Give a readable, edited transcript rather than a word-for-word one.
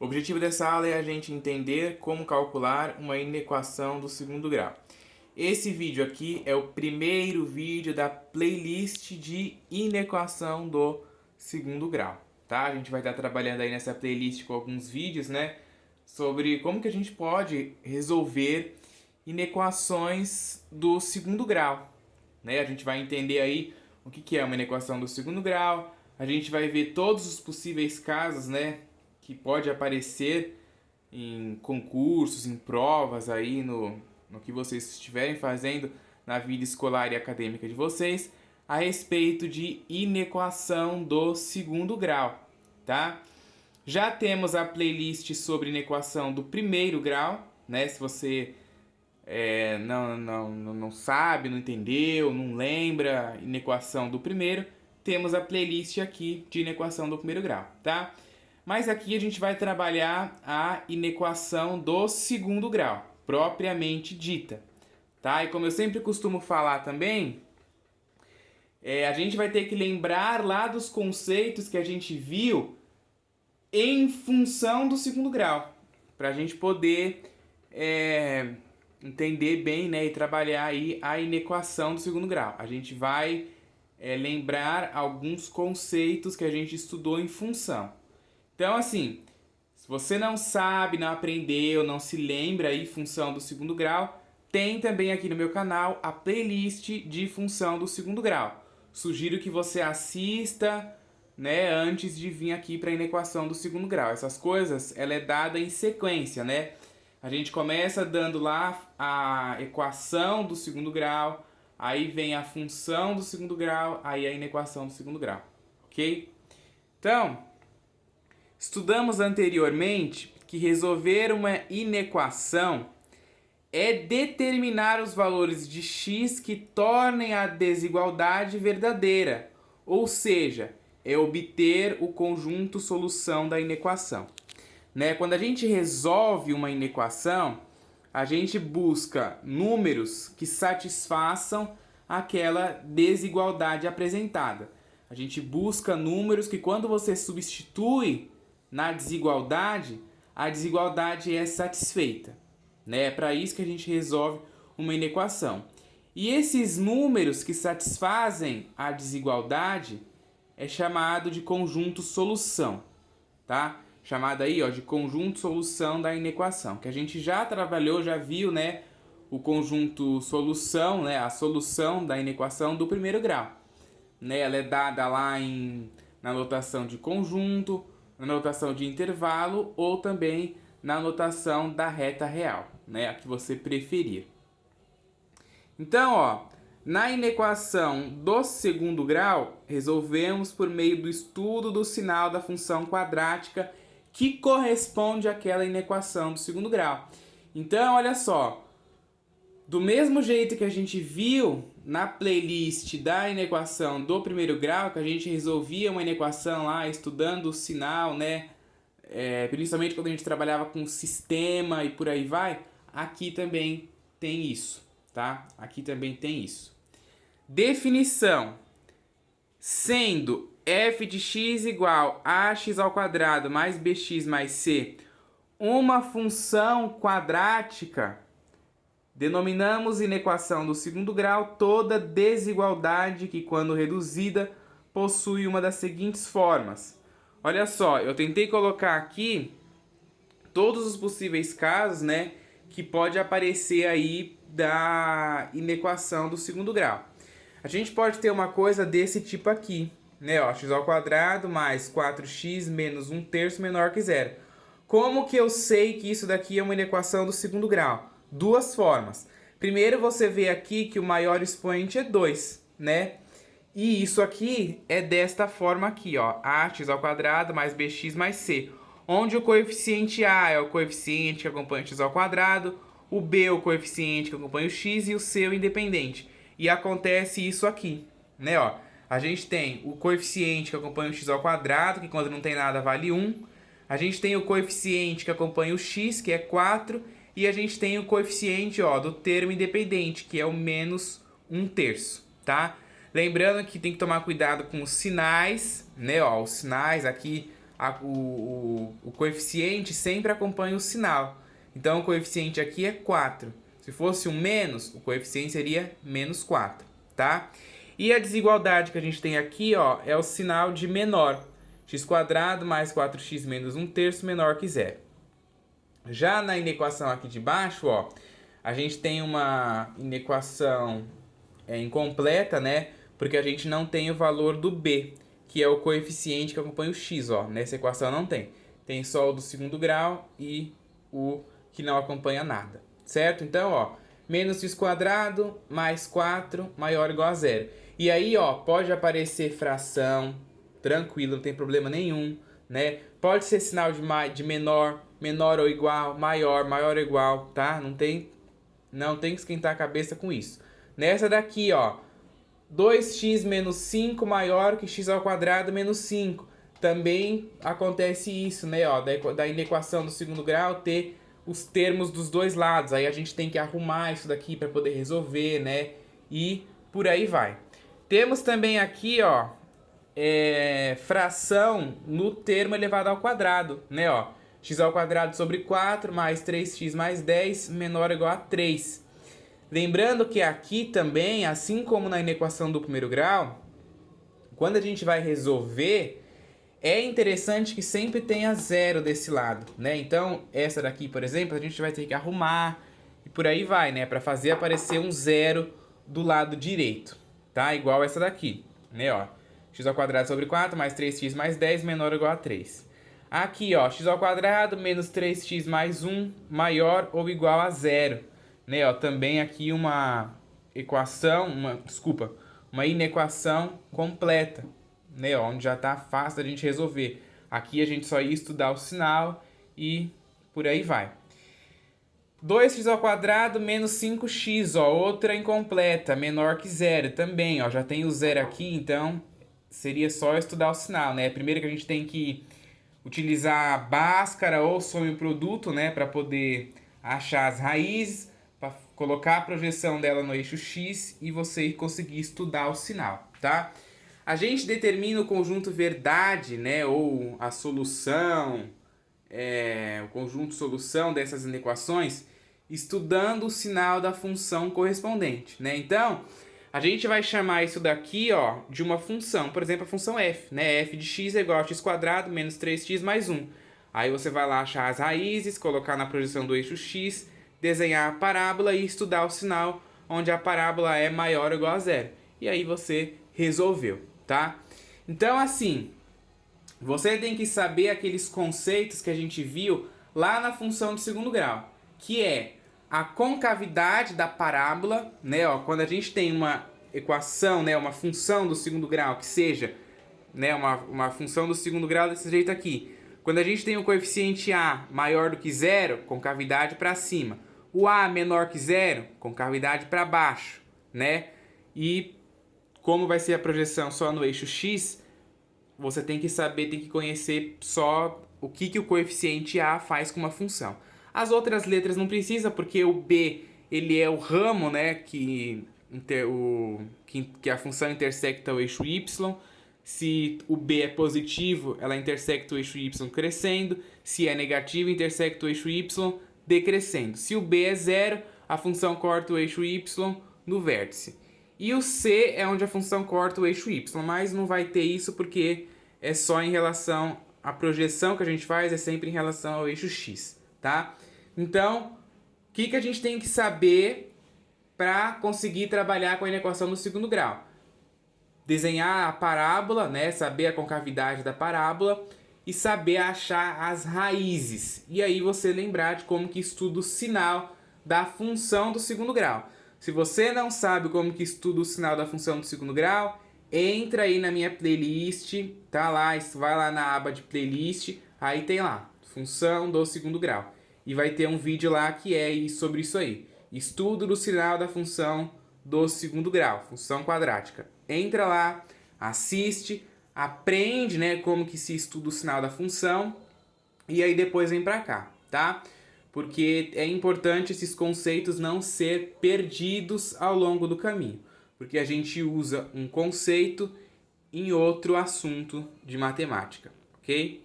O objetivo dessa aula é a gente entender como calcular uma inequação do segundo grau. Esse vídeo aqui é o primeiro vídeo da playlist de inequação do segundo grau, tá? A gente vai estar trabalhando aí nessa playlist com alguns vídeos, né, sobre como que a gente pode resolver inequações do segundo grau, né? A gente vai entender aí o que é uma inequação do segundo grau, a gente vai ver todos os possíveis casos, né, que pode aparecer em concursos, em provas aí no que vocês estiverem fazendo na vida escolar e acadêmica de vocês, a respeito de inequação do segundo grau, tá? Já temos a playlist sobre inequação do primeiro grau, né? Se você não sabe, não entendeu, não lembra inequação do primeiro, temos a playlist aqui de inequação do primeiro grau, tá? Mas aqui a gente vai trabalhar a inequação do segundo grau, propriamente dita, tá? E como eu sempre costumo falar também, a gente vai ter que lembrar lá dos conceitos que a gente viu em função do segundo grau, para a gente poder entender bem, né, e trabalhar aí a inequação do segundo grau. A gente vai lembrar alguns conceitos que a gente estudou em função. Então, assim, se você não sabe, não aprendeu, não se lembra aí função do segundo grau, tem também aqui no meu canal a playlist de função do segundo grau. Sugiro que você assista, né, antes de vir aqui para a inequação do segundo grau. Essas coisas, ela é dada em sequência, né? A gente começa dando lá a equação do segundo grau, aí vem a função do segundo grau, aí a inequação do segundo grau, ok? Então, estudamos anteriormente que resolver uma inequação é determinar os valores de x que tornem a desigualdade verdadeira, ou seja, é obter o conjunto solução da inequação. Né? Quando a gente resolve uma inequação, a gente busca números que satisfaçam aquela desigualdade apresentada. A gente busca números que, quando você substitui na desigualdade, a desigualdade é satisfeita. Né? É para isso que a gente resolve uma inequação. E esses números que satisfazem a desigualdade é chamado de conjunto solução, tá? Chamado aí, ó, de conjunto solução da inequação, que a gente já trabalhou, já viu, né, o conjunto solução, né, a solução da inequação do primeiro grau. Né? Ela é dada lá na notação de conjunto, na notação de intervalo ou também na notação da reta real, né, a que você preferir. Então, ó, na inequação do segundo grau, resolvemos por meio do estudo do sinal da função quadrática que corresponde àquela inequação do segundo grau. Então, olha só, do mesmo jeito que a gente viu na playlist da inequação do primeiro grau, que a gente resolvia uma inequação lá estudando o sinal, né? Principalmente quando a gente trabalhava com sistema e por aí vai, aqui também tem isso, tá? Aqui também tem isso. Definição: sendo f de x igual a ax ao quadrado mais bx mais c uma função quadrática, denominamos inequação do segundo grau toda desigualdade que, quando reduzida, possui uma das seguintes formas. Olha só, eu tentei colocar aqui todos os possíveis casos, né, que pode aparecer aí da inequação do segundo grau. A gente pode ter uma coisa desse tipo aqui, né, ó, x ao quadrado mais 4x menos 1/3 menor que zero. Como que eu sei que isso daqui é uma inequação do segundo grau? Duas formas. Primeiro, você vê aqui que o maior expoente é 2, né? E isso aqui é desta forma aqui, ó, ax ao quadrado mais bx mais c, onde o coeficiente a é o coeficiente que acompanha o x ao quadrado, o b é o coeficiente que acompanha o x e o c é o independente. E acontece isso aqui, né, ó. A gente tem o coeficiente que acompanha o x ao quadrado, que quando não tem nada vale 1. A gente tem o coeficiente que acompanha o x, que é 4. E a gente tem o coeficiente, ó, do termo independente, que é o menos 1/3, tá? Lembrando que tem que tomar cuidado com os sinais, né, ó, os sinais aqui, o coeficiente sempre acompanha o sinal. Então o coeficiente aqui é 4. Se fosse um menos, o coeficiente seria menos 4, tá? E a desigualdade que a gente tem aqui, ó, é o sinal de menor. X² mais 4x menos 1/3 menor que zero. Já na inequação aqui de baixo, ó, a gente tem uma inequação incompleta, né? Porque a gente não tem o valor do b, que é o coeficiente que acompanha o x, ó. Nessa equação não tem. Tem só o do segundo grau e o que não acompanha nada, certo? Então, ó, menos x² mais 4 maior ou igual a zero. E aí, ó, pode aparecer fração, tranquilo, não tem problema nenhum, né? Pode ser sinal de menor, menor ou igual, maior, maior ou igual, tá? Não tem que esquentar a cabeça com isso. Nessa daqui, ó, 2x menos 5 maior que x² menos 5. Também acontece isso, né? Ó, da inequação do segundo grau ter os termos dos dois lados. Aí a gente tem que arrumar isso daqui para poder resolver, né? E por aí vai. Temos também aqui, ó, fração no termo elevado ao quadrado, né? Ó, x² sobre 4 mais 3x mais 10 menor ou igual a 3. Lembrando que aqui também, assim como na inequação do primeiro grau, quando a gente vai resolver, é interessante que sempre tenha zero desse lado, né? Então, essa daqui, por exemplo, a gente vai ter que arrumar e por aí vai, né? Para fazer aparecer um zero do lado direito, tá? Igual essa daqui, né? Ó, x² sobre 4 mais 3x mais 10 menor ou igual a 3. Aqui, ó, x² menos 3x mais 1 maior ou igual a zero. Né, ó, também aqui uma inequação completa, né, ó, onde já está fácil da gente resolver. Aqui a gente só ia estudar o sinal e por aí vai. 2x² menos 5x, ó, outra incompleta, menor que zero também, ó, já tem o zero aqui, então seria só estudar o sinal, né? Primeiro que a gente tem que utilizar a Bhaskara ou some produto, né, para poder achar as raízes, para colocar a projeção dela no eixo X e você conseguir estudar o sinal, tá? A gente determina o conjunto verdade, né, ou a solução, o conjunto solução dessas inequações, estudando o sinal da função correspondente, né? Então, a gente vai chamar isso daqui, ó, de uma função, por exemplo, a função f, né? F de x é igual a x² menos 3x mais 1. Aí você vai lá achar as raízes, colocar na projeção do eixo x, desenhar a parábola e estudar o sinal onde a parábola é maior ou igual a zero. E aí você resolveu, tá? Então, assim, você tem que saber aqueles conceitos que a gente viu lá na função de segundo grau, que é a concavidade da parábola, né? Ó, quando a gente tem uma equação, né, uma função do segundo grau que seja, né, uma função do segundo grau desse jeito aqui. Quando a gente tem o coeficiente a maior do que zero, concavidade para cima. O a menor que zero, concavidade para baixo, né? E como vai ser a projeção só no eixo x, você tem que saber, tem que conhecer só o que o coeficiente a faz com uma função. As outras letras não precisa, porque o b ele é o ramo, né, que a função intersecta o eixo y. Se o b é positivo, ela intersecta o eixo y crescendo. Se é negativo, intersecta o eixo y decrescendo. Se o b é zero, a função corta o eixo y no vértice. E o c é onde a função corta o eixo y, mas não vai ter isso porque é só em relação à projeção que a gente faz, é sempre em relação ao eixo x, tá? Então, o que a gente tem que saber para conseguir trabalhar com a inequação do segundo grau? Desenhar a parábola, né? Saber a concavidade da parábola e saber achar as raízes. E aí você lembrar de como que estuda o sinal da função do segundo grau. Se você não sabe como que estuda o sinal da função do segundo grau, entra aí na minha playlist, tá lá, vai lá na aba de playlist, aí tem lá, função do segundo grau. E vai ter um vídeo lá que é sobre isso aí. Estudo do sinal da função do segundo grau, função quadrática. Entra lá, assiste, aprende, né, como que se estuda o sinal da função e aí depois vem pra cá, tá? Porque é importante esses conceitos não ser perdidos ao longo do caminho. Porque a gente usa um conceito em outro assunto de matemática, ok?